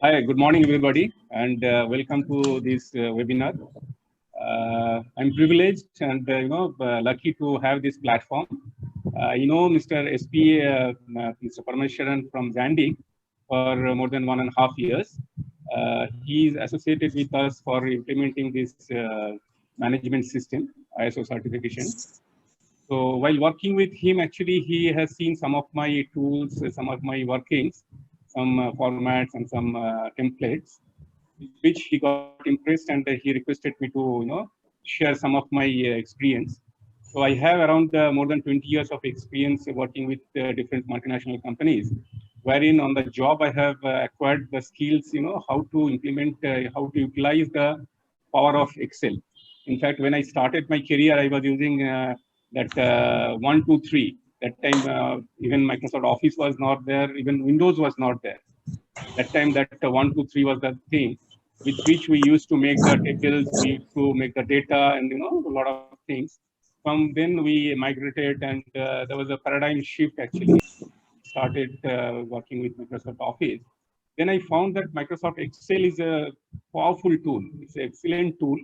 Hi, good morning, everybody, and welcome to this webinar. I'm privileged and lucky to have this platform. Mr. SP, Mr. Parmeshwaran from Zandig for more than 1.5 years. He is associated with us for implementing this management system, ISO certification. So while working with him, actually, he has seen some of my tools, some of my workings, some formats and some templates, with which he got impressed and he requested me to, share some of my experience. So I have around more than 20 years of experience working with different multinational companies, wherein on the job I have acquired the skills, how to implement, how to utilize the power of Excel. In fact, when I started my career, I was using that 123. That time, even Microsoft Office was not there, even Windows was not there. That time, that 123 was the thing with which we used to make the tables, we used to make the data, and a lot of things. From then, we migrated, and there was a paradigm shift actually. Started working with Microsoft Office. Then I found that Microsoft Excel is a powerful tool. It's an excellent tool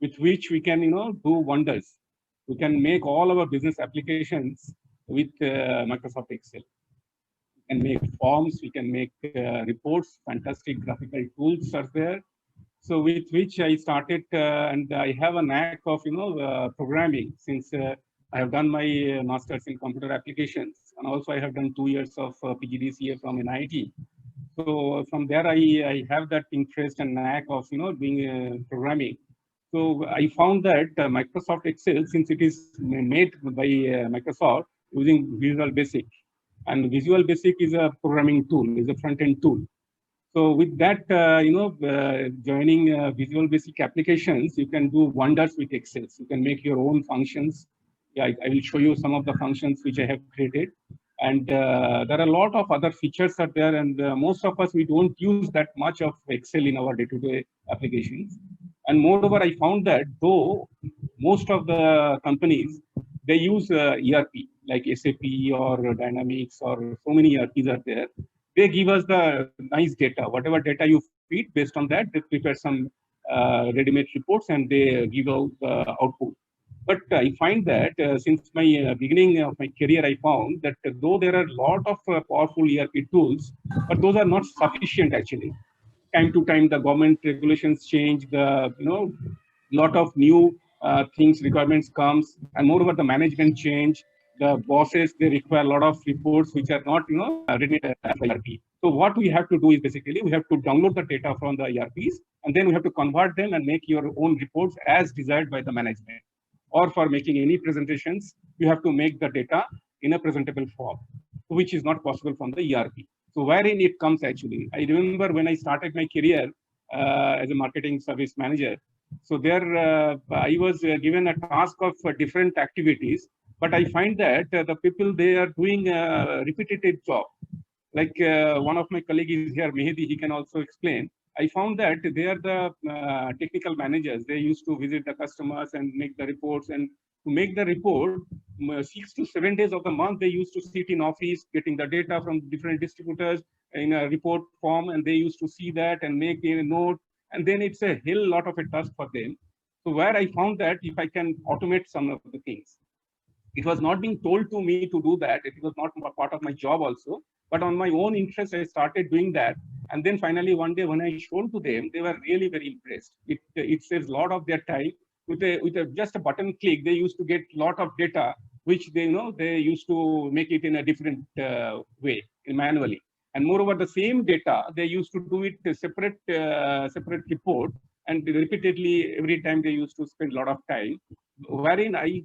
with which we can, do wonders. We can make all our business applications with Microsoft Excel. We can make forms, we can make reports, fantastic graphical tools are there. So with which I started, and I have a knack of, programming since I have done my master's in computer applications, and also I have done 2 years of PGDCA from NIT. So from there, I have that interest and knack of, doing programming. So I found that Microsoft Excel, since it is made by Microsoft using Visual Basic, and Visual Basic is a programming tool, is a front-end tool. So with that, joining Visual Basic applications, you can do wonders with Excel. You can make your own functions. Yeah, I will show you some of the functions which I have created. And there are a lot of other features are there. And most of us, we don't use that much of Excel in our day-to-day applications. And moreover, I found that though most of the companies, they use ERP like SAP or Dynamics or so many ERPs are there. They give us the nice data. Whatever data you feed, based on that, they prepare some ready-made reports and they give out the output. But I find that since my beginning of my career, I found that though there are a lot of powerful ERP tools, but those are not sufficient actually. Time to time, the government regulations change, the lot of new things, requirements comes, and moreover, the management change. The bosses, they require a lot of reports which are not, written as ERP. So what we have to do is basically we have to download the data from the ERPs, and then we have to convert them and make your own reports as desired by the management. Or for making any presentations, you have to make the data in a presentable form, which is not possible from the ERP. So wherein it comes actually, I remember when I started my career as a marketing service manager. So there, I was given a task of different activities, but I find that the people, they are doing a repetitive job. Like one of my colleagues is here, Mehdi, he can also explain. I found that they are the technical managers. They used to visit the customers and make the reports. And to make the report, 6 to 7 days of the month, they used to sit in office, getting the data from different distributors in a report form, and they used to see that and make a note. And then it's a hell lot of a task for them. So where I found that if I can automate some of the things, it was not being told to me to do that. It was not part of my job also. But on my own interest, I started doing that. And then finally, one day when I showed to them, they were really very impressed. It saves a lot of their time. With just a button click, they used to get a lot of data, which they used to make it in a different way, manually. And moreover, the same data, they used to do it a separate report. And repeatedly, every time they used to spend a lot of time, wherein I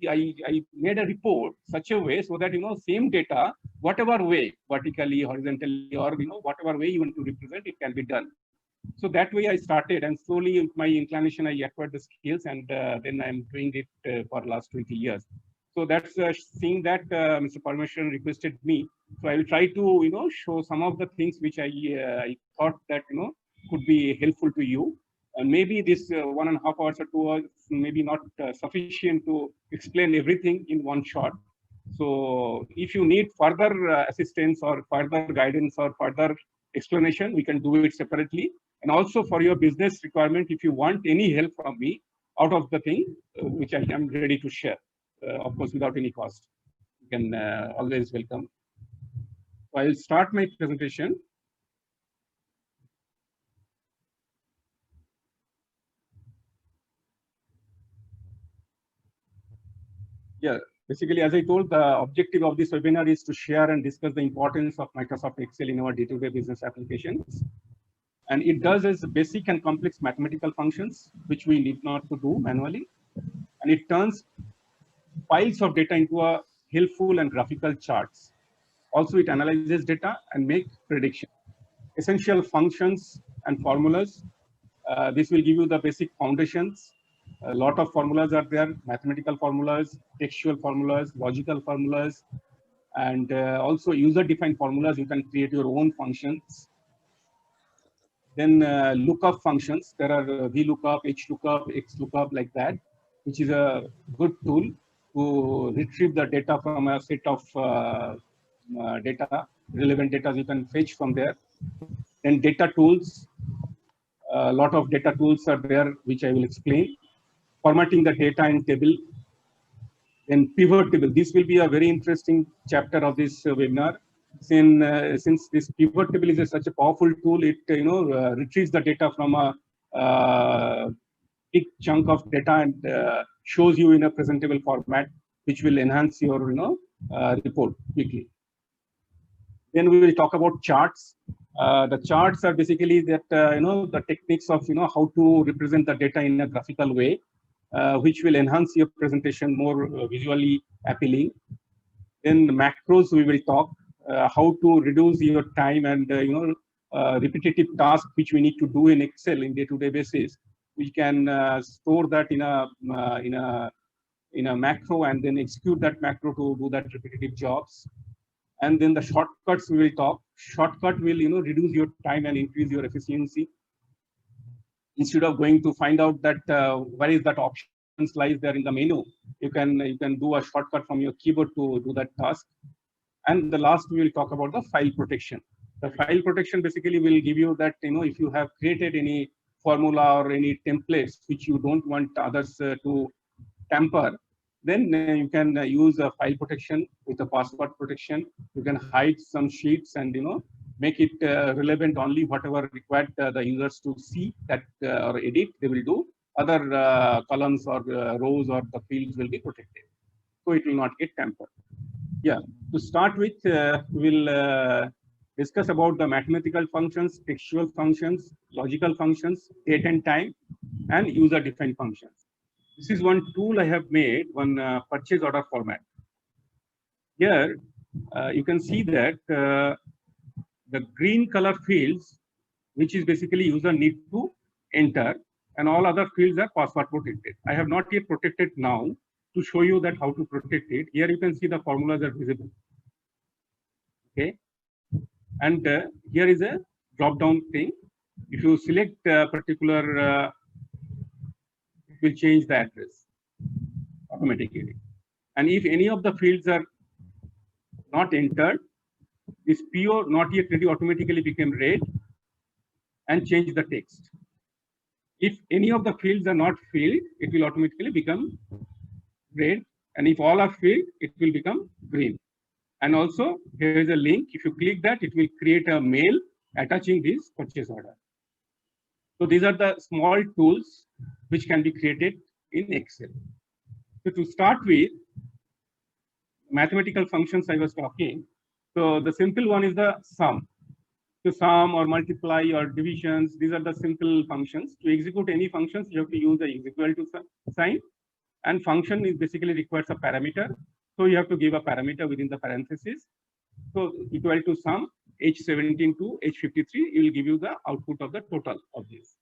made a report such a way so that same data, whatever way, vertically, horizontally, or whatever way you want to represent, it can be done. So that way I started, and slowly with my inclination I acquired the skills, and then I'm doing it for last 20 years. So that's seeing that Mr. Parmeshwaran requested me. So I will try to show some of the things which I thought that could be helpful to you. Maybe this 1.5 hours or 2 hours maybe not sufficient to explain everything in one shot. So if you need further assistance or further guidance or further explanation, we can do it separately. And also for your business requirement, if you want any help from me out of the thing, which I am ready to share, of course, without any cost, you can always welcome. So I'll start my presentation. Yeah, basically, as I told, the objective of this webinar is to share and discuss the importance of Microsoft Excel in our day-to-day business applications. And it does as basic and complex mathematical functions, which we need not to do manually. And it turns piles of data into a helpful and graphical charts. Also, it analyzes data and makes predictions. Essential functions and formulas. This will give you the basic foundations. A lot of formulas are there, mathematical formulas, textual formulas, logical formulas, and also user-defined formulas. You can create your own functions. Then lookup functions. There are VLOOKUP, HLOOKUP, XLOOKUP, like that, which is a good tool to retrieve the data from a set of data, relevant data you can fetch from there. Then data tools. A lot of data tools are there, which I will explain. Formatting the data in table. Then pivot table. This will be a very interesting chapter of this webinar. Since this pivot table is such a powerful tool, it retrieves the data from a big chunk of data and shows you in a presentable format, which will enhance your report quickly. Then we will talk about charts. The charts are basically that the techniques of how to represent the data in a graphical way, which will enhance your presentation more visually appealing. Then the macros we will talk. How to reduce your time and repetitive tasks which we need to do in Excel in day-to-day basis. We can store that in a macro and then execute that macro to do that repetitive jobs. And then the shortcuts we will talk. Shortcut will reduce your time and increase your efficiency. Instead of going to find out that where is that option lies there in the menu, you can do a shortcut from your keyboard to do that task. And the last, we will talk about the file protection. The file protection basically will give you that, if you have created any formula or any templates which you don't want others to tamper, then you can use a file protection with a password protection. You can hide some sheets and, make it relevant only whatever required the users to see that or edit, they will do. Other columns or rows or the fields will be protected. So it will not get tampered. Yeah, to start with, we'll discuss about the mathematical functions, textual functions, logical functions, date and time, and user-defined functions. This is one tool I have made, one purchase order format. Here, you can see that the green color fields, which is basically user need to enter, and all other fields are password protected. I have not yet protected now. To show you that how to protect it, here you can see the formulas are visible. Okay, and here is a drop-down thing. If you select a particular, it will change the address automatically. And if any of the fields are not entered, this PO not yet ready automatically became red and change the text. If any of the fields are not filled, it will automatically become red, and if all are filled, it will become green. And also, here is a link. If you click that, it will create a mail attaching this purchase order. So these are the small tools which can be created in Excel. So to start with, mathematical functions I was talking. So the simple one is the sum. To sum or multiply or divisions, these are the simple functions. To execute any functions, you have to use the equal to sign. And function is basically requires a parameter. So you have to give a parameter within the parentheses. So equal to sum, H17 to H53, it will give you the output of the total of this.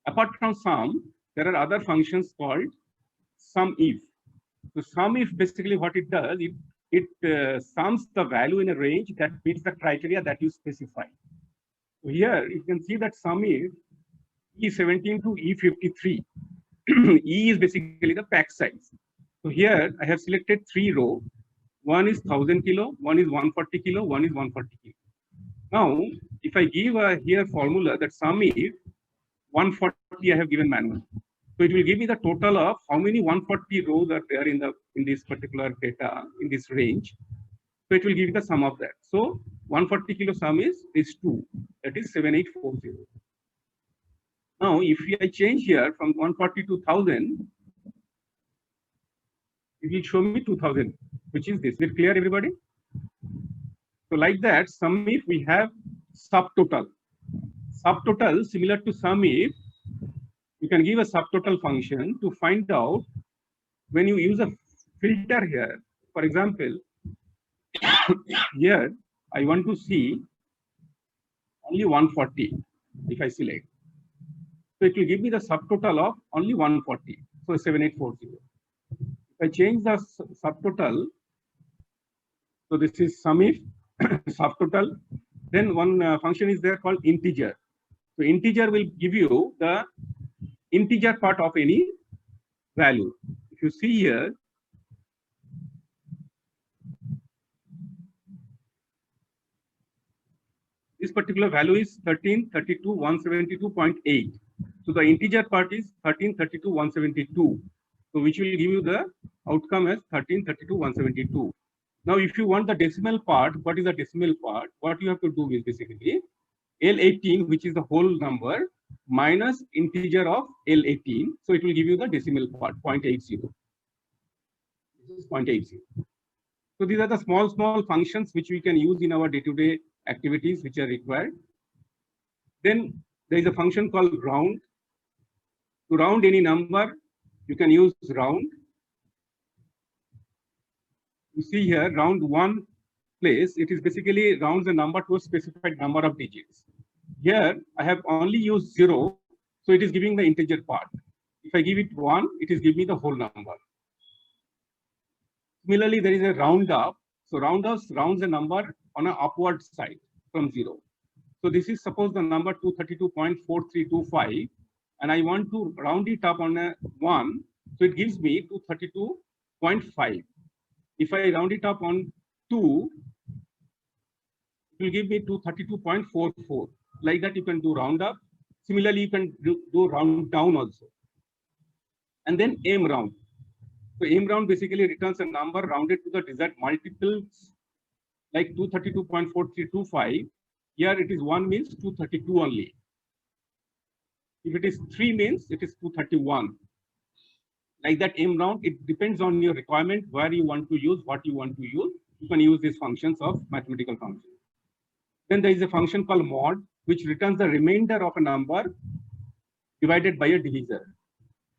Apart from sum, there are other functions called SUMIF. So SUMIF basically what it does, it sums the value in a range that meets the criteria that you specify. So here you can see that SUMIF E17 to E53. E is basically the pack size. So here I have selected 3 rows. One is 1000 kilo, one is 140 kilo, one is 140 kilo. Now, if I give here formula that sum if 140 I have given manual. So it will give me the total of how many 140 rows are there in this particular data in this range. So it will give you the sum of that. So 140 kilo sum is 2, that is 7840. Now, if I change here from 140 to 1000, it will show me 2000, which is this. Is it clear, everybody? So like that, sum if we have subtotal. Subtotal, similar to sum if, you can give a subtotal function to find out when you use a filter here. For example, here I want to see only 140 if I select. So it will give me the subtotal of only 140. So 7840. If I change the subtotal, so this is sum if subtotal. Then one function is there called integer. So integer will give you the integer part of any value. If you see here, this particular value is 1332,172.8. So the integer part is 1332,172. So which will give you the outcome as 1332,172. Now, if you want the decimal part, what is the decimal part? What you have to do is basically L18, which is the whole number, minus integer of L18. So it will give you the decimal part, 0.80. This is 0.80. So these are the small functions which we can use in our day-to-day activities which are required. Then there is a function called round. To round any number, you can use round. You see here, round one place, it is basically rounds the number to a specified number of digits. Here, I have only used 0, so it is giving the integer part. If I give it 1, it is giving me the whole number. Similarly, there is a round up. So round up rounds a number on an upward side from 0. So this is suppose the number 232.4325, and I want to round it up on a 1. So it gives me 232.5. If I round it up on 2, it will give me 232.44. Like that, you can do round up. Similarly, you can do round down also. And then M round. So M round basically returns a number rounded to the desired multiples, like 232.4325. Here it is 1 means 232 only. If it is 3 means it is 231. Like that M round, it depends on your requirement, where you want to use, what you want to use. You can use these functions of mathematical functions. Then there is a function called mod, which returns the remainder of a number divided by a divisor.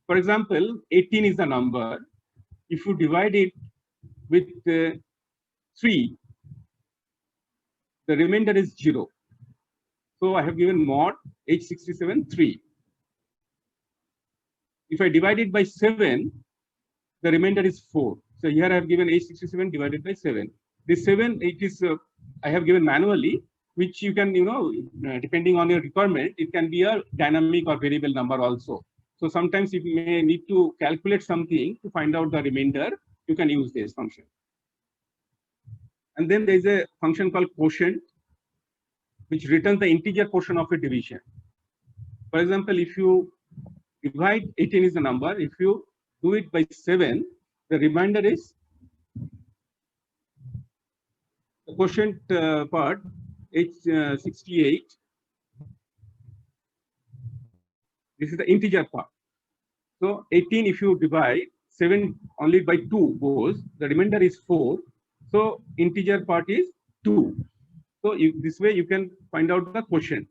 For example, 18 is the number. If you divide it with 3, the remainder is 0. So I have given mod H67 3. If I divide it by 7, the remainder is 4. So here I have given H67 divided by 7. This 7, it is I have given manually, which you can, depending on your requirement, it can be a dynamic or variable number also. So sometimes if you may need to calculate something to find out the remainder, you can use this function. And then there is a function called quotient, which returns the integer portion of a division. For example, if you divide 18 is the number, if you do it by 7, the remainder is the quotient part, H68. This is the integer part. So 18, if you divide 7 only by 2 goes, the remainder is 4. So integer part is 2. So this way you can find out the quotient.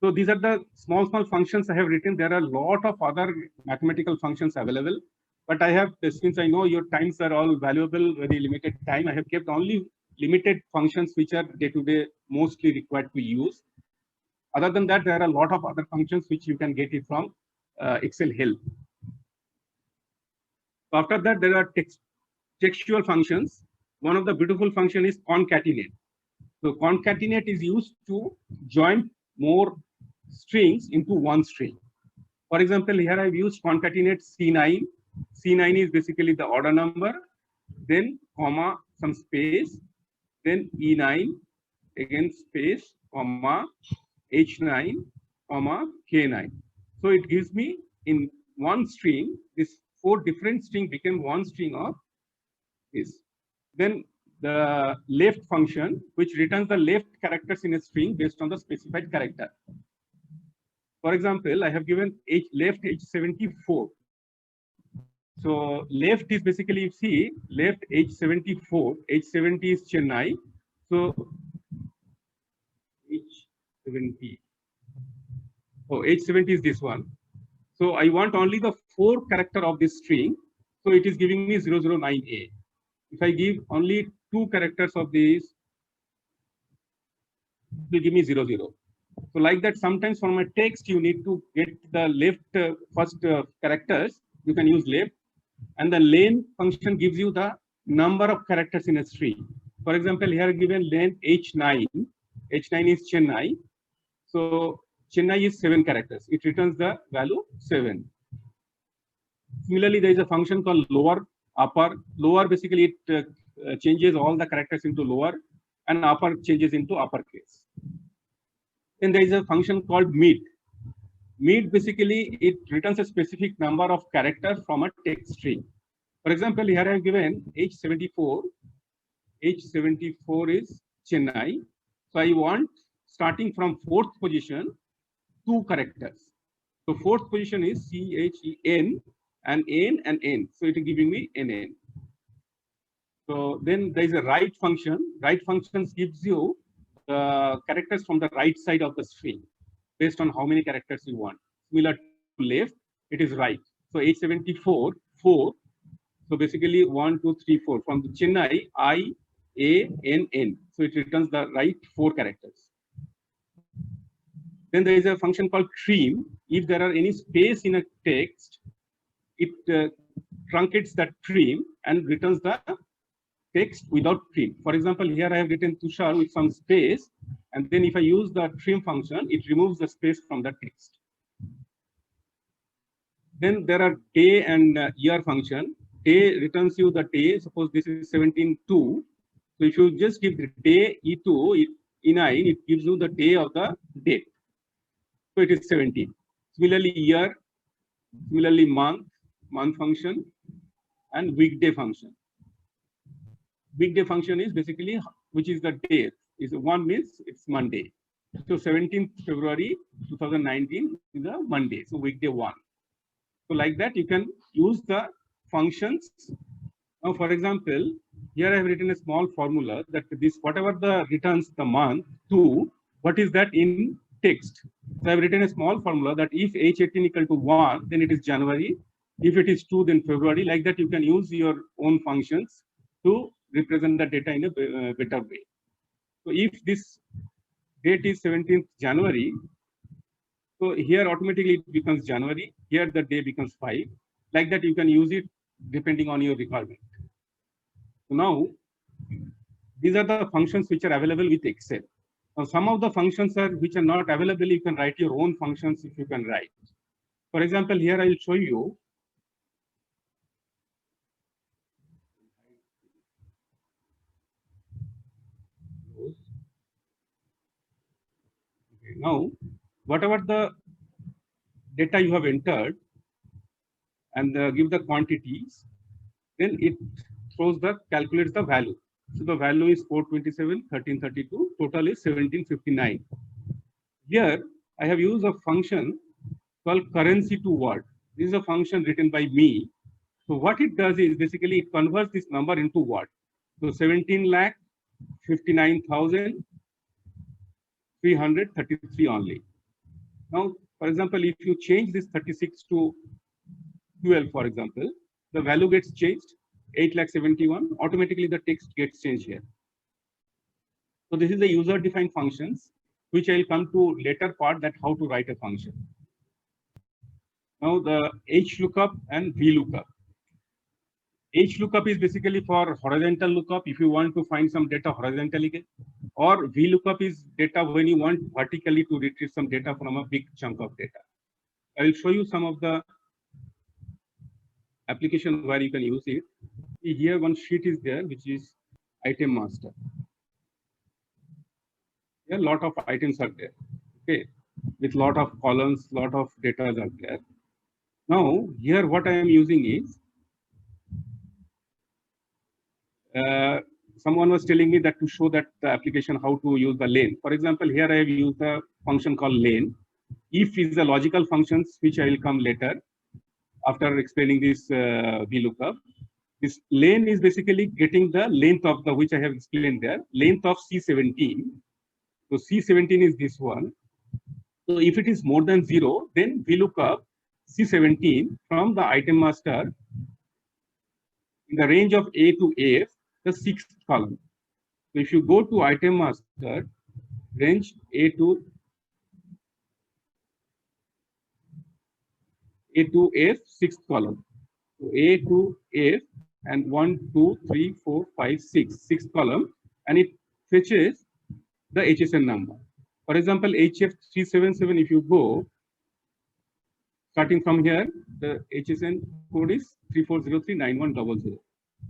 So these are the small functions I have written. There are a lot of other mathematical functions available, but I have, since I know your times are all valuable, very limited time, I have kept only limited functions which are day-to-day mostly required to use. Other than that, there are a lot of other functions which you can get it from Excel help. So after that, there are textual functions. One of the beautiful function is concatenate. So concatenate is used to join more strings into one string. For example, here I've used concatenate C9. C9 is basically the order number, then comma, some space, then E9, again space, comma, H9, comma, K9. So it gives me in one string, this 4 different string became one string of this. Then the left function, which returns the left characters in a string based on the specified character. For example, I have given left H74. So left is basically, you see, left H74, H70 is Chennai. So H70, oh, H70 is this one. So I want only the 4 character of this string. So it is giving me 009A. If I give only 2 characters of this, it will give me 00. So like that, sometimes for my text, you need to get the left first characters. You can use left. And the len function gives you the number of characters in a string. For example, here given len H9. H9 is Chennai. So Chennai is 7 characters. It returns the value 7. Similarly, there is a function called lower, upper. Lower, basically, it changes all the characters into lower, and upper changes into uppercase. Then there is a function called mid. Mid, basically, it returns a specific number of characters from a text string. For example, here I have given H74. H74 is Chennai. So I want, starting from 4th position, 2 characters. So 4th position is CHEN and N. So it is giving me NN. So then there is a right function. Right functions gives you the characters from the right side of the string based on how many characters you want. Similar to left, it is right. So H74, 4. So basically 1, 2, 3, 4. From the Chennai, I, A, N, N. So it returns the right 4 characters. Then there is a function called trim. If there are any space in a text, it truncates that trim and returns the text without trim. For example, here I have written Tushar with some space, and then if I use the trim function, it removes the space from the text. Then there are day and year function. Day returns you the day. Suppose this is 17.2. So if you just give the day E2, E9, it gives you the day of the date. So it is 17. Similarly, year, similarly, month function, and weekday function. Weekday function is basically which is the day. Is 1 means it's Monday. So 17th February 2019 is a Monday. So weekday 1. So like that, you can use the functions. Now, for example, here I have written a small formula that this whatever the returns the month to, what is that in text? So I have written a small formula that if H18 equal to 1, then it is January. If it is 2, then February. Like that, you can use your own functions to represent the data in a better way. So if this date is 17th January, so here automatically it becomes January. Here the day becomes 5. Like that, you can use it depending on your requirement. So now, these are the functions which are available with Excel. Now, some of the functions which are not available, you can write your own functions if you can write. For example, here I will show you. Okay, now, whatever the data you have entered and give the quantities, then it calculates the value. So the value is 427, 1332, total is 1759. Here I have used a function called currency to word. This is a function written by me. So what it does is basically it converts this number into word. So 17,59,333 only. Now, for example, if you change this 36 to 12, for example, the value gets changed, 8,71,000, automatically the text gets changed here. So this is the user-defined functions, which I'll come to later part that how to write a function. Now the HLOOKUP and VLOOKUP. HLOOKUP is basically for horizontal lookup if you want to find some data horizontally, or VLOOKUP is data when you want vertically to retrieve some data from a big chunk of data. I will show you some of the application where you can use it. Here one sheet is there, which is item master. a lot of items are there. Okay, with lot of columns, lot of data are there. Now here what I am using is someone was telling me that to show that the application how to use the lane. For example, here I have used a function called lane. If is the logical functions which I will come later after explaining this VLOOKUP. This lane is basically getting the length of the which I have explained there, length of C17. So C17 is this one. So if it is more than 0, then VLOOKUP C17 from the item master in the range of A to F, the sixth column. So if you go to item master, range A to F, sixth column. So A to F and 1, 2, 3, 4, 5, 6, sixth column, and it fetches the HSN number. For example, HF377, if you go, starting from here, the HSN code is 34039100.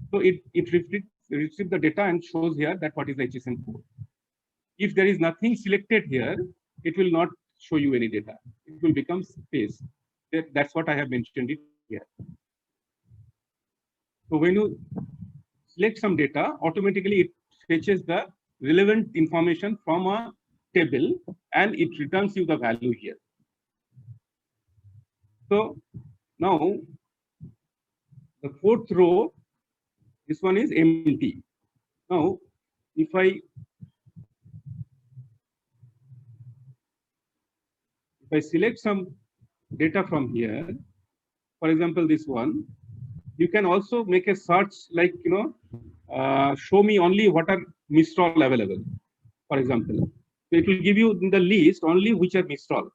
So it receives the data and shows here that what is the HSN code. If there is nothing selected here, it will not show you any data. It will become space. That's what I have mentioned it here. So when you select some data, automatically it fetches the relevant information from a table and it returns you the value here. So now the fourth row, this one is empty. Now if I select some data from here, for example, this one, you can also make a search like, show me only what are Mistral available, for example. So it will give you in the list only which are Mistral,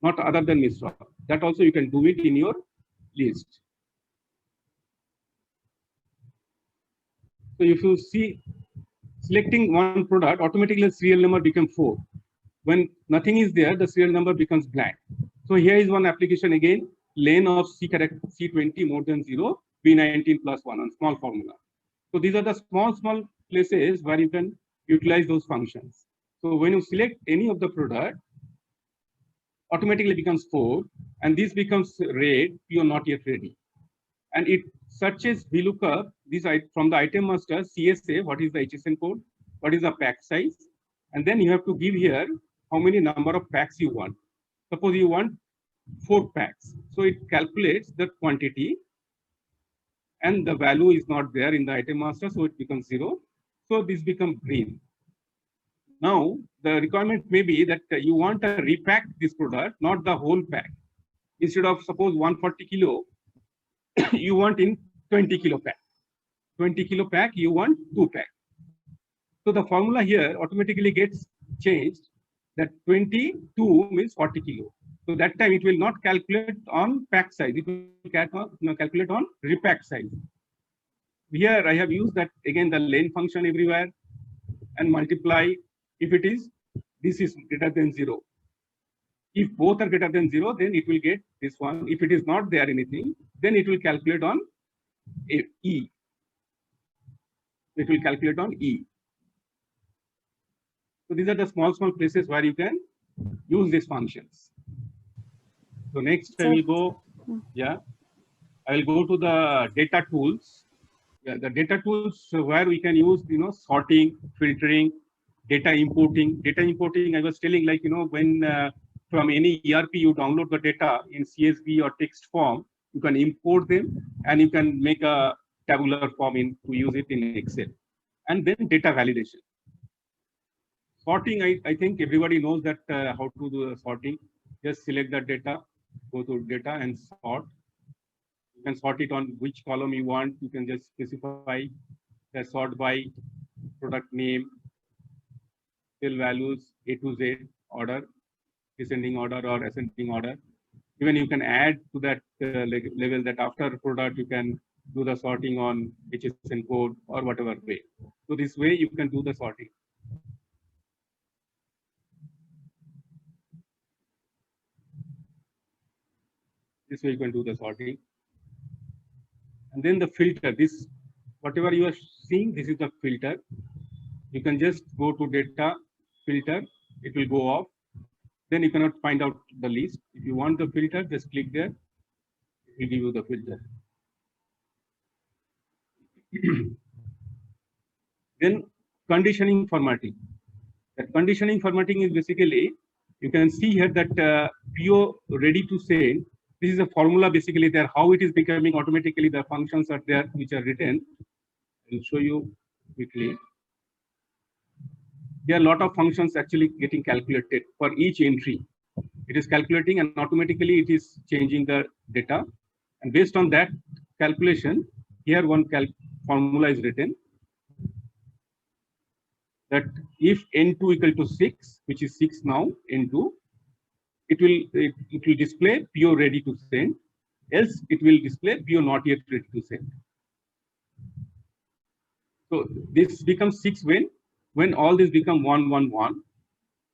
not other than Mistral. That also you can do it in your list. So if you see selecting one product, automatically the serial number becomes 4. When nothing is there, the serial number becomes blank. So here is one application again, lane of C20 more than 0, B19 plus 1 on small formula. So these are the small places where you can utilize those functions. So when you select any of the product, automatically becomes 4, and this becomes red, you are not yet ready. And it searches VLOOKUP this from the item master CSA, what is the HSN code, what is the pack size, and then you have to give here how many number of packs you want. Suppose you want 4 packs. So it calculates the quantity and the value is not there in the item master, so it becomes 0. So this becomes green. Now the requirement may be that you want to repack this product, not the whole pack. Instead of suppose 140 kilo, you want in 20 kilo pack. 20 kilo pack, you want 2 pack. So the formula here automatically gets changed that 22 means 40 kilo. So that time it will not calculate on pack size. It will calculate on repack size. Here I have used that again the len function everywhere and multiply if it is this is greater than 0. If both are greater than 0, then it will get this one. If it is not there anything, then it will calculate on E. It will calculate on E. So these are the small places where you can use these functions. So next I will go, I will go to the data tools. The data tools where we can use, sorting, filtering, data importing. Data importing, I was telling like, when from any ERP you download the data in CSV or text form, you can import them and you can make a tabular form to use it in Excel. And then data validation. Sorting, I think everybody knows that how to do the sorting. Just select the data, go to data and sort. You can sort it on which column you want. You can just specify the sort by product name, cell values, A to Z order, descending order or ascending order. Even you can add to that level that after product you can do the sorting on HSN code or whatever way. So this way you can do the sorting. This way you can do the sorting. And then the filter, this, whatever you are seeing, this is the filter. You can just go to data filter, it will go off. Then you cannot find out the list. If you want the filter, just click there. It will give you the filter. Then conditioning formatting. That conditioning formatting is basically, you can see here that PO ready to send. This is a formula basically there, how it is becoming automatically, the functions are there which are written. I'll show you quickly. There are a lot of functions actually getting calculated for each entry. It is calculating and automatically it is changing the data. And based on that calculation, here one formula is written that if N2 equal to 6, which is 6 now, N2, it will display PO ready to send, else it will display PO not yet ready to send. So this becomes 6 when all this become 1, 1, 1.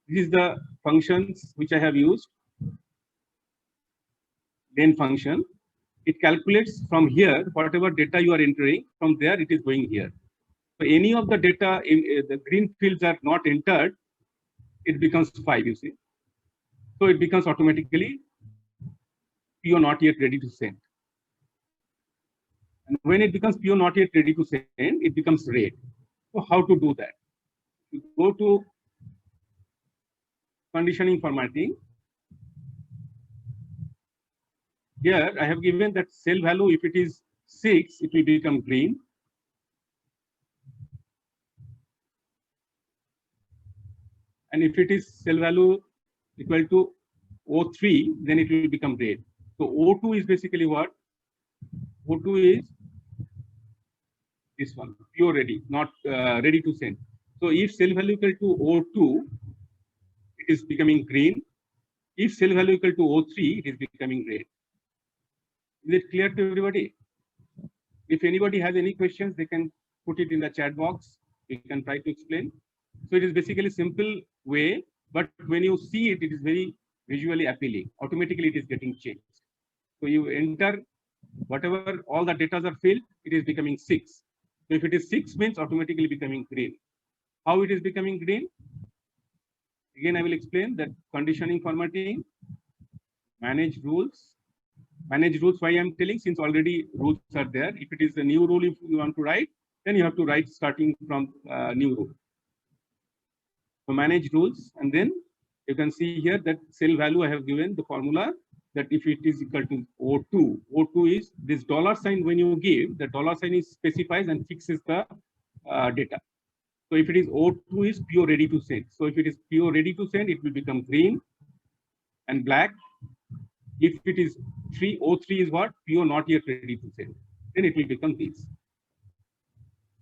This is the functions which I have used. Len function. It calculates from here whatever data you are entering. From there it is going here. So any of the data in the green fields are not entered, it becomes 5. You see. So it becomes automatically PO not yet ready to send. And when it becomes PO not yet ready to send, it becomes red. So how to do that? You go to conditioning formatting. Here I have given that cell value, if it is 6, it will become green. And if it is cell value equal to O3, then it will become red. So O2 is basically what? O2 is this one, PO ready, not ready to send. So if cell value equal to O2, it is becoming green. If cell value equal to O3, it is becoming red. Is it clear to everybody? If anybody has any questions, they can put it in the chat box. We can try to explain. So it is basically simple way, but when you see it, it is very visually appealing. Automatically, it is getting changed. So you enter whatever all the data are filled, it is becoming 6. So if it is 6, means automatically becoming green. How it is becoming green? Again, I will explain that conditioning formatting, manage rules. Manage rules, why I'm telling, since already rules are there. If it is a new rule, if you want to write, then you have to write starting from new rule. So manage rules, and then you can see here that cell value I have given the formula that if it is equal to O2, O2 is this $sign when you give, the $sign is specifies and fixes the data. So if it is O2 is PO ready to send. So if it is PO ready to send, it will become green and black. If it is O3 is what? PO not yet ready to send. Then it will become this.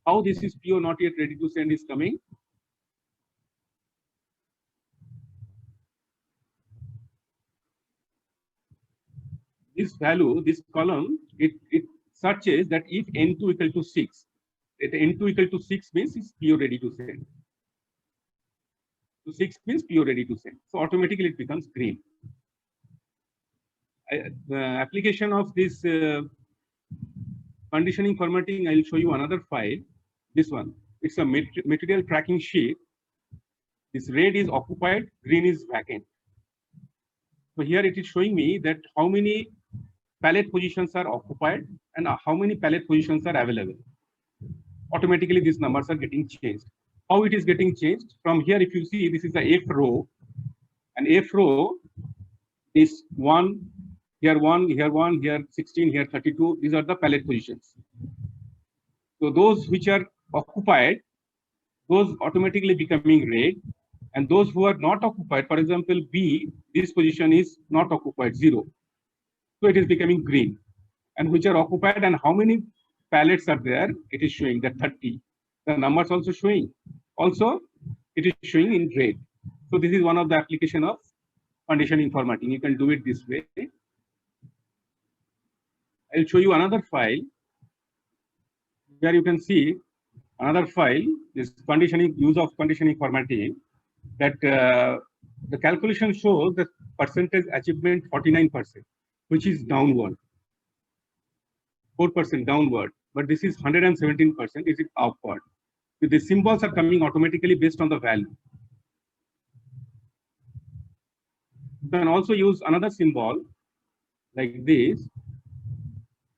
How this is PO not yet ready to send is coming? This value, this column, it searches that if N2 equal to 6, if N2 equal to 6 means it's PO ready to send. So 6 means PO ready to send. So automatically it becomes green. The application of this conditioning formatting, I'll show you another file. This one, it's a material tracking sheet. This red is occupied, green is vacant. So here it is showing me that how many pallet positions are occupied and how many pallet positions are available. Automatically, these numbers are getting changed. How it is getting changed? From here, if you see, this is the F row, and F row is 1, here 1, here 1, here 16, here 32. These are the pallet positions. So those which are occupied, those automatically becoming red, and those who are not occupied, for example, B, this position is not occupied, 0. So it is becoming green. And which are occupied and how many pallets are there, it is showing that 30. The numbers also showing. Also, it is showing in red. So this is one of the application of conditioning formatting. You can do it this way. I'll show you another file where you can see another file, this conditioning, use of conditioning formatting, that the calculation shows the percentage achievement 49%, which is downward, 4% downward, but this is 117%, is it upward. So the symbols are coming automatically based on the value. You can also use another symbol like this,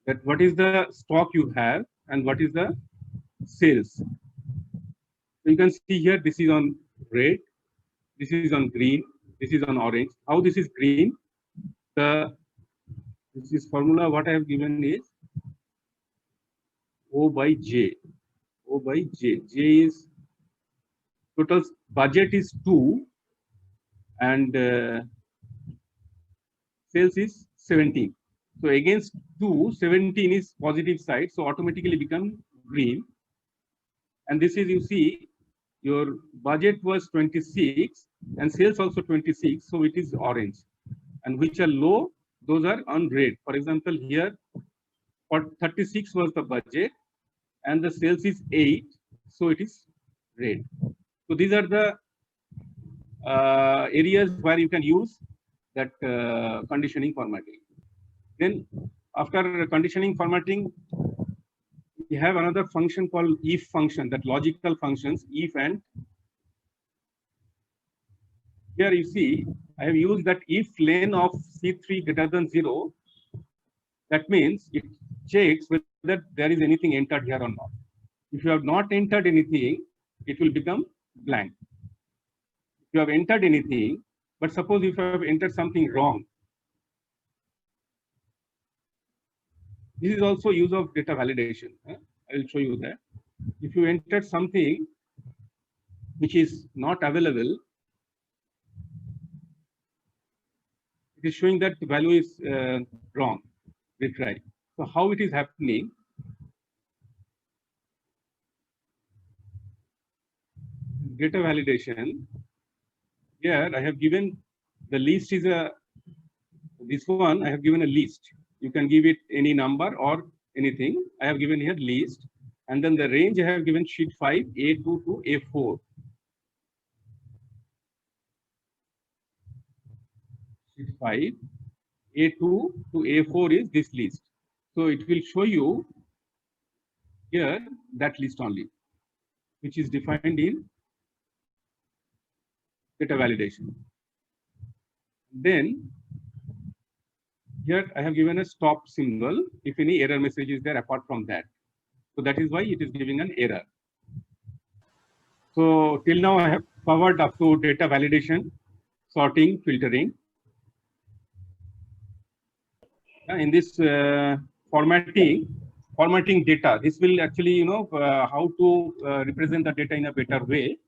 that what is the stock you have and what is the sales. So you can see here, this is on red, this is on green, this is on orange. How this is green? This is formula what I have given is O by J. O by J. J is total budget is 2 and sales is 17. So against 2, 17 is positive side, so automatically become green. And this is, you see, your budget was 26 and sales also 26, so it is orange. And which are low, those are on red. For example, here for 36 was the budget and the sales is 8, so it is red. So these are the areas where you can use that conditioning formatting. Then after conditioning formatting, we have another function called if function, that logical functions, if and. Here you see, I have used that if len of C3 greater than 0, that means it checks whether there is anything entered here or not. If you have not entered anything, it will become blank. If you have entered anything, but suppose if you have entered something wrong, this is also use of data validation. I will show you that. If you entered something which is not available, it is showing that the value is wrong, retry. So how it is happening? Data validation. Here I have given the list is this one I have given a list. You can give it any number or anything. I have given here list, and then the range I have given sheet 5 A2 to A4. Sheet 5 A2 to A4 is this list. So it will show you here that list only, which is defined in data validation. Then here I have given a stop symbol if any error message is there apart from that. So that is why it is giving an error. So till now I have covered up to data validation, sorting, filtering. In this formatting data, this will actually, how to represent the data in a better way.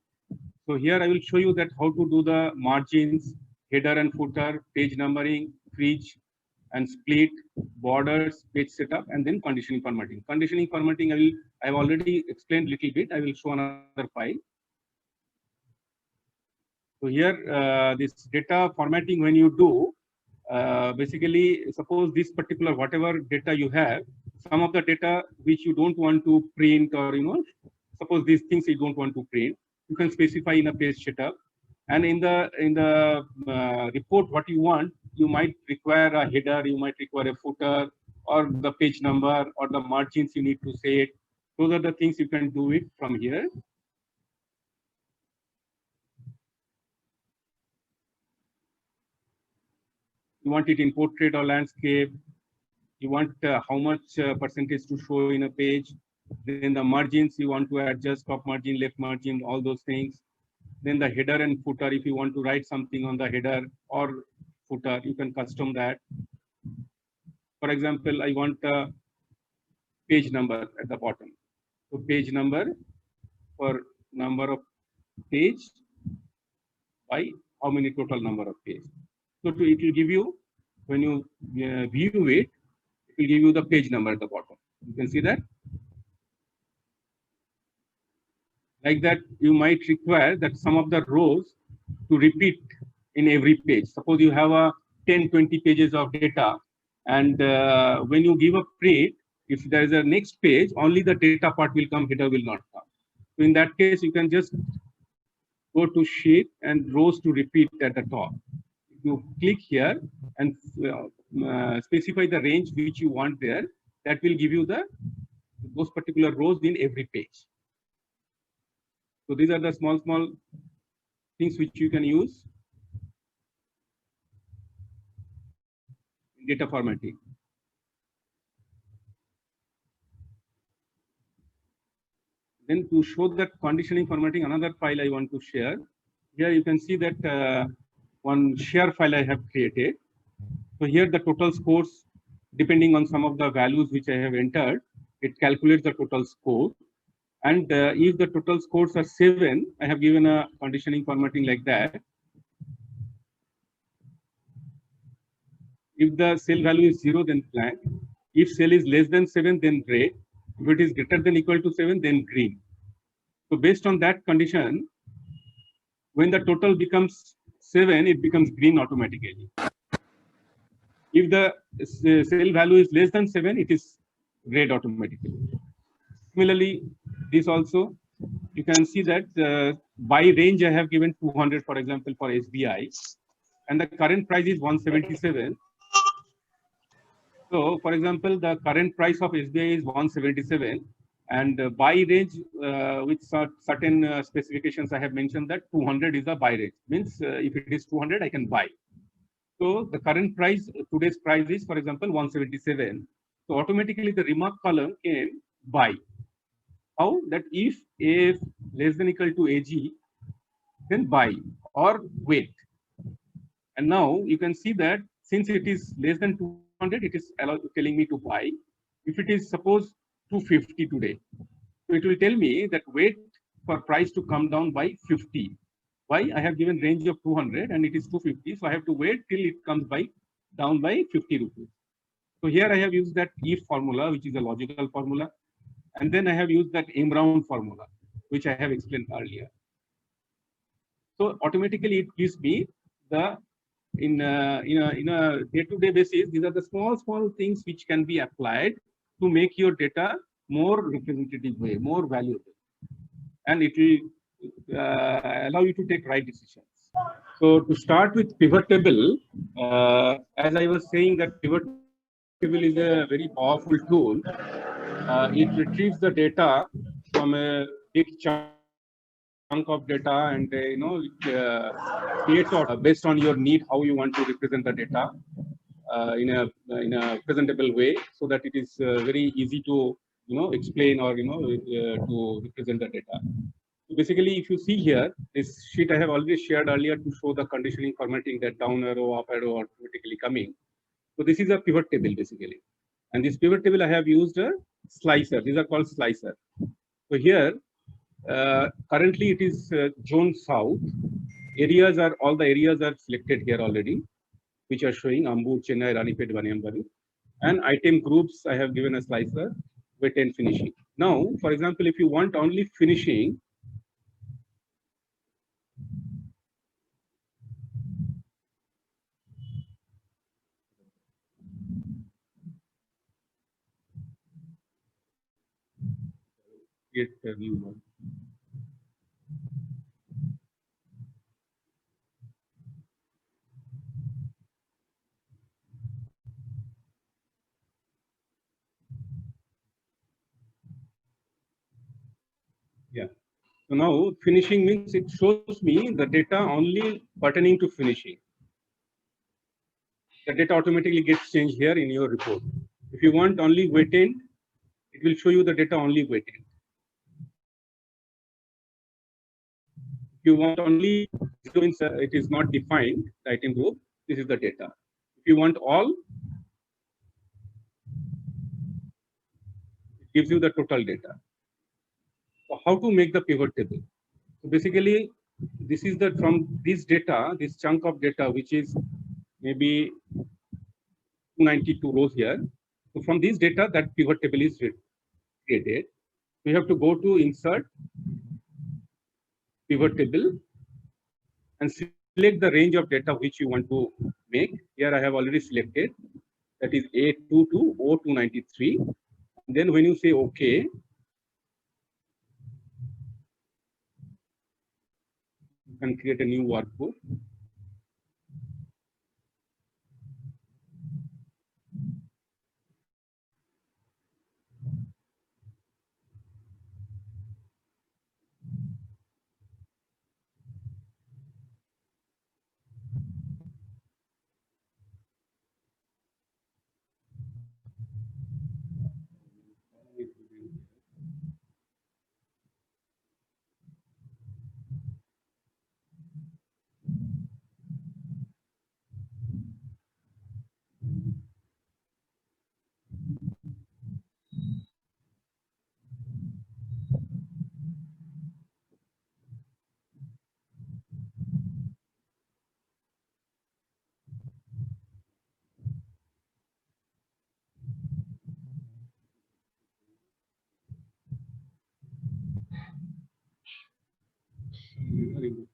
So here I will show you that how to do the margins, header and footer, page numbering, fridge and split, borders, page setup, and then conditioning formatting. Conditioning formatting, I have already explained a little bit. I will show another file. So here, this data formatting, when you do, basically, suppose this particular whatever data you have, some of the data which you don't want to print, or suppose these things you don't want to print, you can specify in a page setup. And in the report, what you want, you might require a header, you might require a footer, or the page number, or the margins you need to set. Those are the things you can do it from here. You want it in portrait or landscape. You want how much percentage to show in a page. Then the margins you want to adjust, top margin, left margin, all those things. Then the header and footer, if you want to write something on the header or footer, you can custom that. For example, I want a page number at the bottom. So page number for number of page by how many total number of page. So it will give you, when you view it, it will give you the page number at the bottom. You can see that. Like that, you might require that some of the rows to repeat in every page. Suppose you have a 10-20 pages of data, and when you give a print, if there is a next page, only the data part will come, header will not come. So in that case, you can just go to sheet and rows to repeat at the top. If you click here and specify the range which you want there, that will give you those particular rows in every page. So these are the small things which you can use. data formatting. Then to show that conditioning formatting, another file I want to share. Here you can see that one share file I have created. So here the total scores, depending on some of the values which I have entered, it calculates the total score. And if the total scores are 7, I have given a conditioning formatting like that. If the cell value is 0, then blank. If cell is less than 7, then red. If it is greater than equal to 7, then green. So based on that condition, when the total becomes 7, it becomes green automatically. If the cell value is less than 7, it is red automatically. Similarly, this also, you can see that by range I have given 200, for example, for SBI, and the current price is 177. So, for example, the current price of SBI is 177, and buy range with certain specifications I have mentioned that 200 is the buy range. Means if it is 200, I can buy. So the current price, today's price is, for example, 177. So automatically the remark column can buy. How? That if A less than equal to AG, then buy or wait. And now you can see that since it is less than 200, it is telling me to buy. If it is suppose 250 today, so it will tell me that wait for price to come down by 50. Why? I have given range of 200 and it is 250. So I have to wait till it comes by down by 50 rupees. So here I have used that if formula, which is a logical formula. And then I have used that M-round formula, which I have explained earlier. So automatically it gives me the in a day-to-day basis, these are the small things which can be applied to make your data more representative way, more valuable, and it will allow you to take right decisions. So to start with pivot table, as I was saying that pivot table is a very powerful tool. It retrieves the data from a big chunk of data, and creates based on your need how you want to represent the data in a presentable way, so that it is very easy to explain or to represent the data. So basically, if you see here, this sheet I have already shared earlier to show the conditioning formatting, that down arrow, up arrow automatically coming. So this is a pivot table basically, and this pivot table I have used a slicer. These are called slicer. So here. Currently, it is zone south. Areas are all the areas are selected here already, which are showing Ambur, Chennai, Ranipet, Vaniambari. And item groups, I have given a slicer, wet and finishing. Now, for example, if you want only finishing, get a new one. Yeah. So now finishing means it shows me the data only pertaining to finishing. The data automatically gets changed here in your report. If you want only wet end, it will show you the data only wet end. If you want only zero means it is not defined, the item group, this is the data. If you want all, it gives you the total data. So how to make the pivot table? So basically, this is the from this data, this chunk of data, which is maybe 292 rows here. So from this data, that pivot table is created. We have to go to insert pivot table and select the range of data which you want to make. Here I have already selected, that is A2 to O293. And then when you say OK, you can create a new workbook.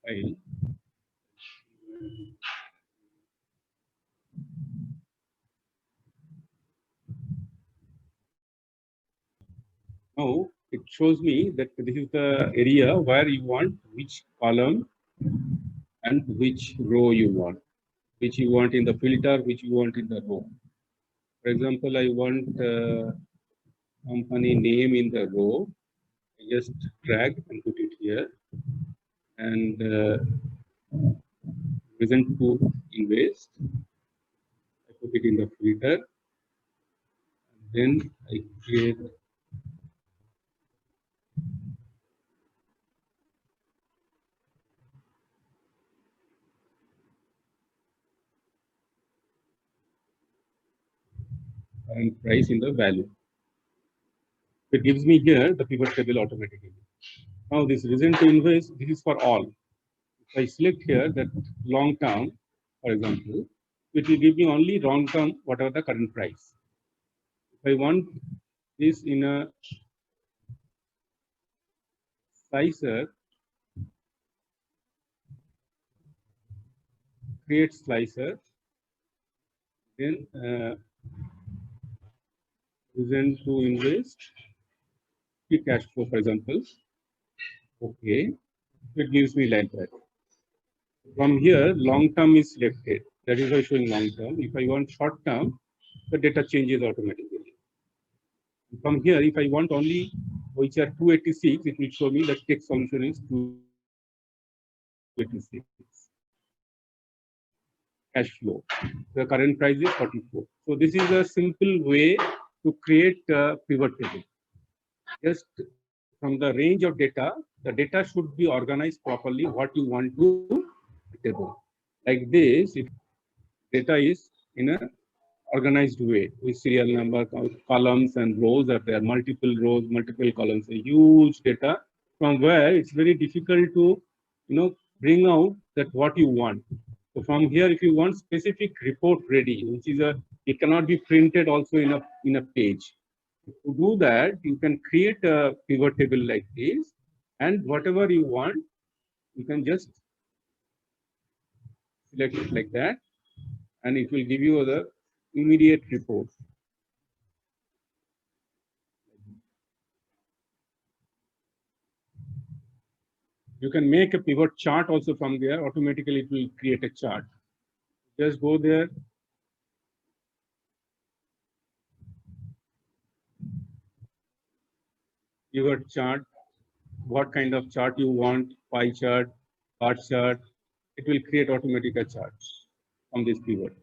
file. Now it shows me that this is the area where you want which column and which row you want, which you want in the filter, which you want in the row. For example, I want company name in the row. I just drag and put it here, and present to invest. I put it in the filter, and then I create current price in the value. It gives me here the pivot table automatically. Now this reason to invest, this is for all. If I select here that long term, for example, it will give me only long term, whatever the current price. If I want this in a slicer, create slicer, then reason to invest, free cash flow, for example. Okay, it gives me like that. From here, long term is selected. That is why showing long term. If I want short term, the data changes automatically. From here, if I want only which are 286, it will show me the text solution is 286. Cash flow. The current price is 44. So this is a simple way to create a pivot table. Just from the range of data, the data should be organized properly. What you want to table. Like this, if data is in a organized way with serial number, columns and rows are there, multiple rows, multiple columns, a huge data from where it's very difficult to, bring out that what you want. So from here, if you want specific report ready, which is it cannot be printed also in a page. To do that, you can create a pivot table like this, and whatever you want, you can just select it like that, and it will give you the immediate report. You can make a pivot chart also from there. Automatically, it will create a chart. Just go there. Pivot chart. What kind of chart you want? Pie chart, bar chart. It will create automatic a chart from this pivot.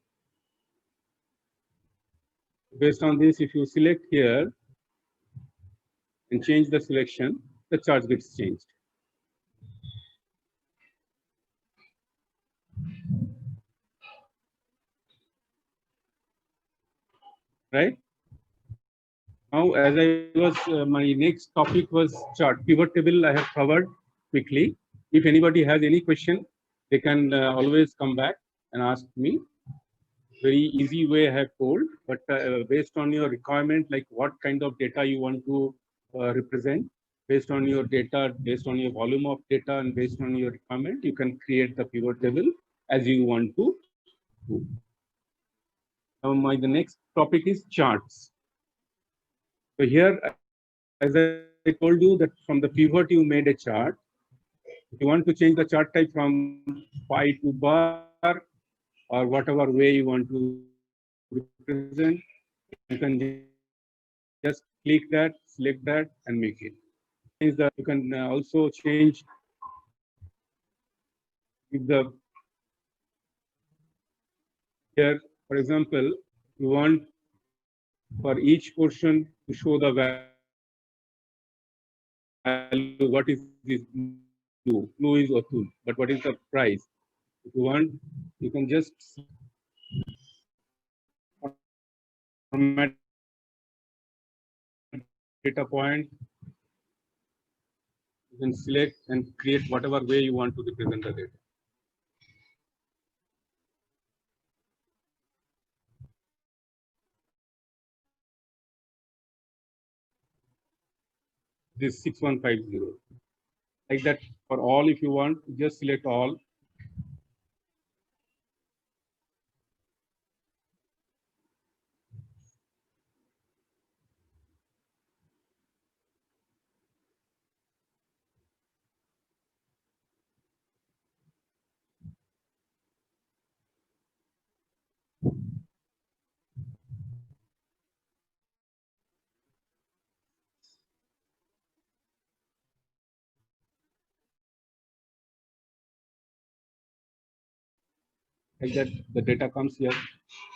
Based on this, if you select here and change the selection, the chart gets changed. Right? Now, as I was, my next topic was chart. Pivot table I have covered quickly. If anybody has any question, they can always come back and ask me. Very easy way I have told, but based on your requirement, like what kind of data you want to represent, based on your data, based on your volume of data, and based on your requirement, you can create the pivot table as you want to do. Now, the next topic is charts. So here, as I told you that from the pivot you made a chart. If you want to change the chart type from pie to bar or whatever way you want to represent, you can just click that, select that, and make it. You can also change the here. For example, you want for each portion to show the value. What is this blue? Blue is Atul, but what is the price? If you want, you can just format data point. You can select and create whatever way you want to represent the data. This 6150. like that for all. If you want, just select all. Like that, the data comes here,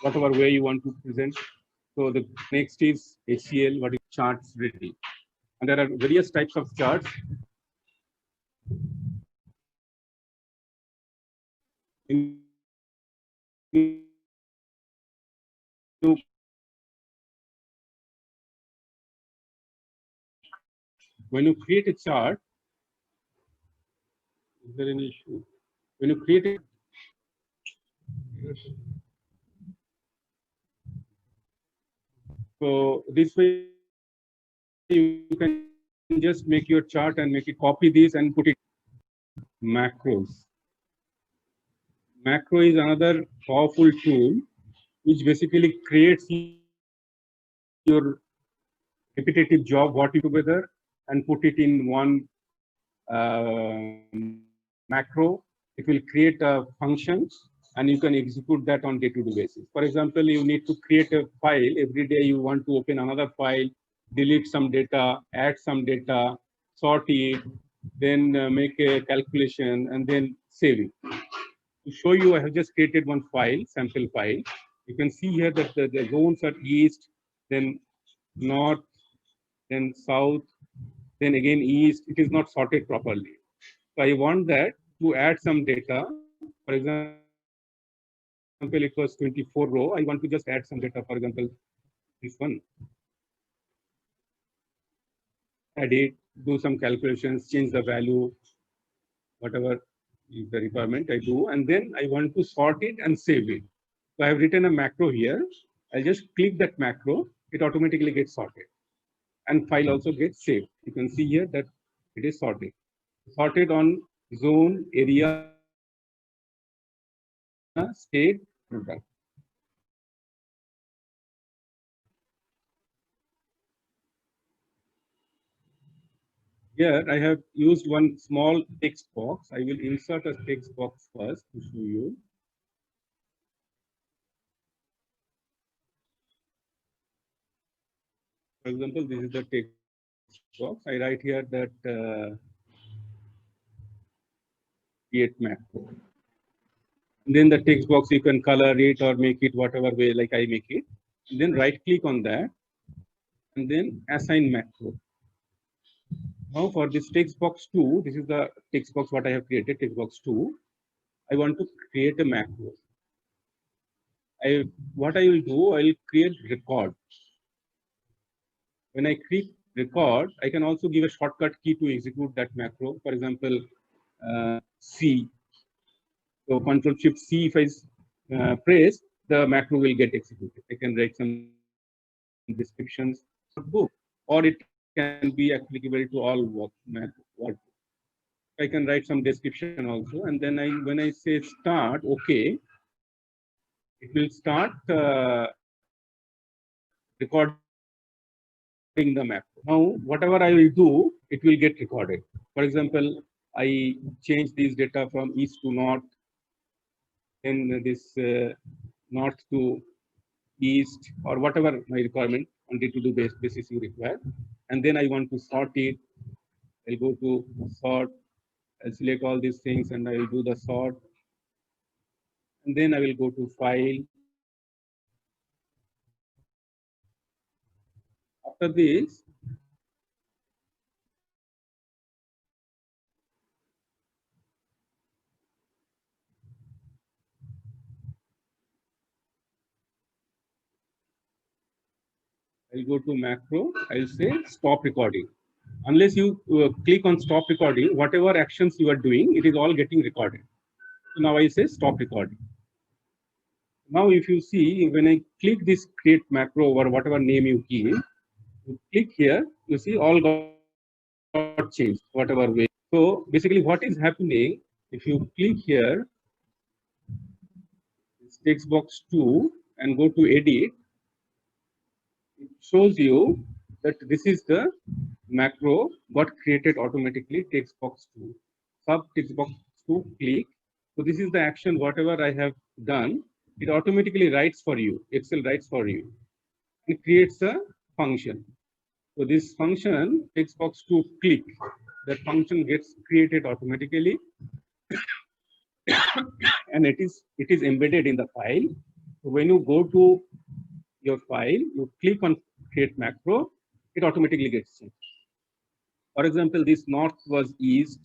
whatever way you want to present. So the next is HCL, what is charts ready. And there are various types of charts. In when you create a chart, is there any issue? When you create it, so this way you can just make your chart and make it, copy this and put it. Macros. Macro is another powerful tool which basically creates your repetitive job, what you do together, and put it in one macro. It will create a function and you can execute that on day-to-day basis. For example, you need to create a file. Every day you want to open another file, delete some data, add some data, sort it, then make a calculation, and then save it. To show you, I have just created one file, sample file. You can see here that the zones are east, then north, then south, then again east. It is not sorted properly. So I want that to add some data. For example, it was 24 row. I want to just add some data. For example, this one. Add it, do some calculations, change the value, whatever is the requirement I do, and then I want to sort it and save it. So I have written a macro here. I just click that macro, it automatically gets sorted. And file also gets saved. You can see here that it is sorted. Sorted on zone, area, state, product. Here I have used one small text box. I will insert a text box first to show you. For example, this is the text box. I write here that create macro. And then the text box, you can color it or make it whatever way like I make it. And then right click on that and then assign macro. Now for this text box 2, this is the text box what I have created, text box 2. I want to create a macro. What I will do, I will create record. When I click record, I can also give a shortcut key to execute that macro. For example, C. So Control Shift C, if I press, the macro will get executed. I can write some descriptions book, or it can be applicable to all work. I can write some description also, and then when I say start, okay, it will start recording the map. Now, whatever I will do, it will get recorded. For example, I change these data from east to north, then this north to east, or whatever my requirement on day-to-day basis you require. And then I want to sort it. I'll go to sort. I'll select all these things and I will do the sort. And then I will go to file. After this, I'll go to macro. I'll say stop recording. Unless you click on stop recording, whatever actions you are doing, it is all getting recorded. So now I say stop recording. Now, if you see, when I click this create macro or whatever name you give, you click here, you see all got changed, whatever way. So basically what is happening, if you click here, this text box 2 and go to edit, it shows you that this is the macro got created automatically, text box 2. Sub text box 2 click. So this is the action, whatever I have done, it automatically writes for you, Excel writes for you. It creates a function. So this function, text box 2 click, that function gets created automatically and it is embedded in the file. So when you go to your file, you click on create macro, it automatically gets changed. For example, this north was east.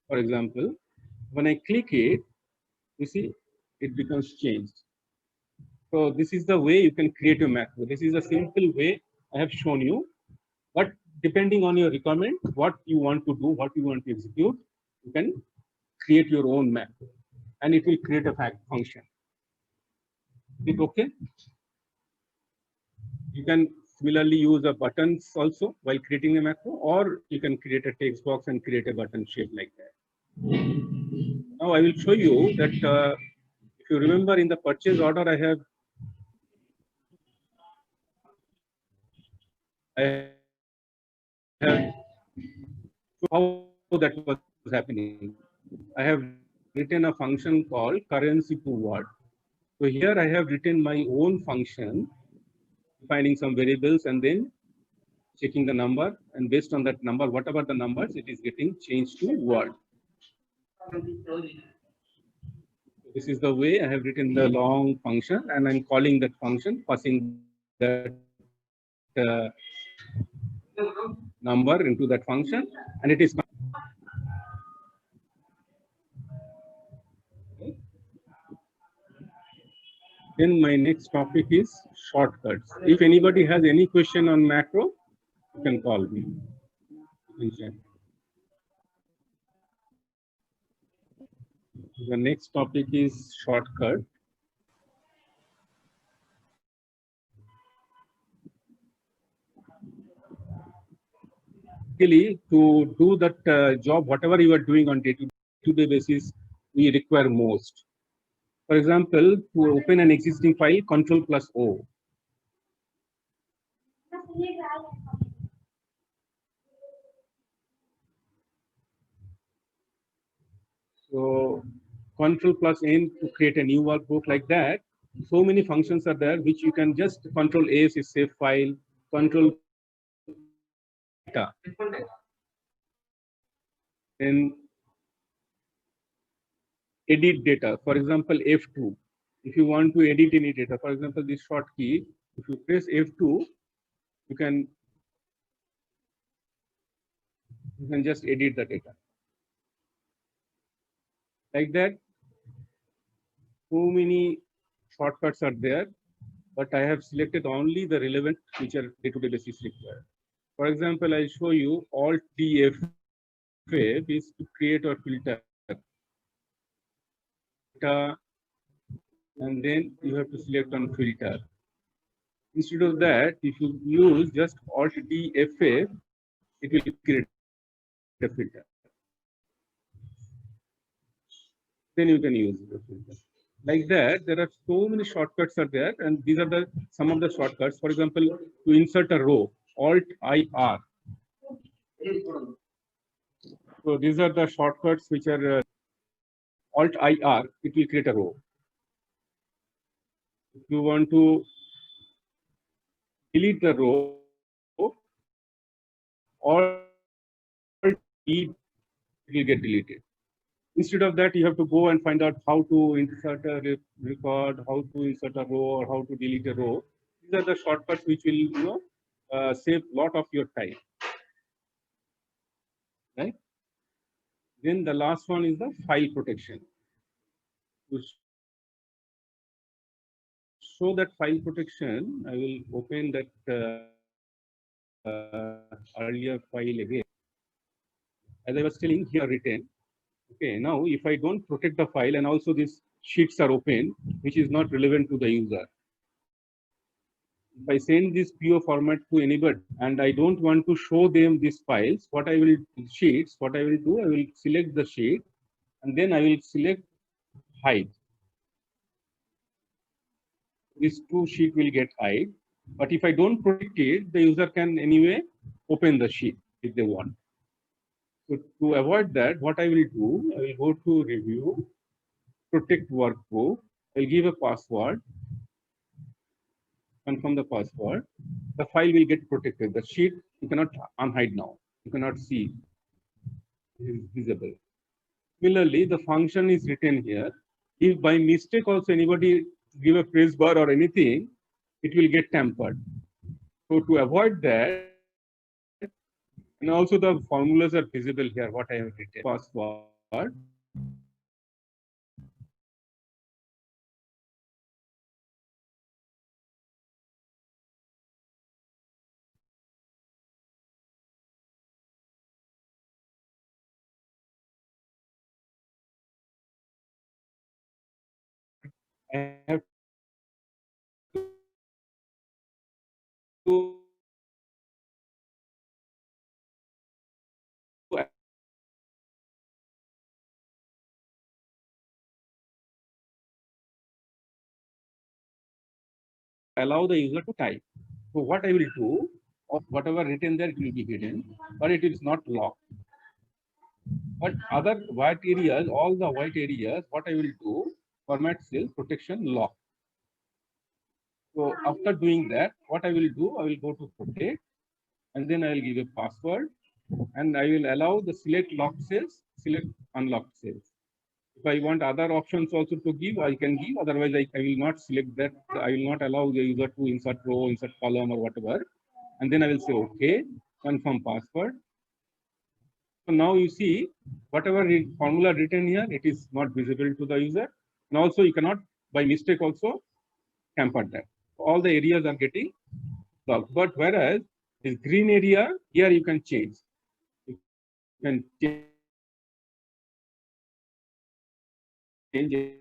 For example, when I click it, you see it becomes changed. So this is the way you can create a macro. This is a simple way I have shown you. But depending on your requirement, what you want to do, what you want to execute, you can create your own macro, and it will create a function. Is it okay? You can similarly use a buttons also while creating a macro, or you can create a text box and create a button shape like that. Now I will show you that if you remember in the purchase order, I have how that was happening. I have written a function called currency to word. So here I have written my own function, finding some variables and then checking the number, and based on that number, whatever the numbers, it is getting changed to word. This is the way I have written the long function, and I'm calling that function, passing that number into that function, and it is. Then my next topic is shortcuts. If anybody has any question on macro, you can call me. The next topic is shortcut. Basically, to do that job, whatever you are doing on day-to-day basis, we require most. For example, to open an existing file, Control plus O. So Control plus N to create a new workbook like that. So many functions are there which you can just Control S is save file, Control data. Then edit data. For example, F2. If you want to edit any data, for example, this short key, if you press F2, you can just edit the data. Like that, so many shortcuts are there, but I have selected only the relevant feature day-to-day basis required. For example, I'll show you Alt D F5 is to create or filter data, and then you have to select on filter. Instead of that, if you use just Alt D F5, it will create a filter. Then you can use the filter. Like that, there are so many shortcuts are there, and these are some of the shortcuts. For example, to insert a row, Alt IR. So these are the shortcuts which are Alt IR. It will create a row. If you want to delete the row, Alt E, it will get deleted. Instead of that, you have to go and find out how to insert a record, how to insert a row, or how to delete a row. These are the shortcuts which will, save a lot of your time. Right? Then the last one is the file protection. To show that file protection, I will open that earlier file again. As I was telling, here written. Okay, now if I don't protect the file and also these sheets are open, which is not relevant to the user, if I send this PO format to anybody and I don't want to show them these files, what I will do, I will select the sheet and then I will select hide. These two sheet will get hide. But if I don't protect it, the user can anyway open the sheet if they want. So to avoid that, what I will do, I will go to review, protect workbook. I'll give a password, confirm the password. The file will get protected. The sheet you cannot unhide now. You cannot see. It is visible. Similarly, the function is written here. If by mistake also anybody give a press bar or anything, it will get tampered. So to avoid that, and also the formulas are visible here, what I have written. Password. I have to allow the user to type. So what I will do, of whatever written there, it will be hidden, but it is not locked. But other white areas, all the white areas, what I will do, format cell protection lock. So after doing that, what I will do, I will go to protect, and then I will give a password, and I will allow the select locked cells, select unlocked cells. If I want other options also to give, I can give. Otherwise, I will not select that. I will not allow the user to insert row, insert column, or whatever. And then I will say OK, confirm password. So now you see whatever formula written here, it is not visible to the user. And also you cannot by mistake also tamper that. All the areas are getting locked. But whereas this green area, here you can change. You can change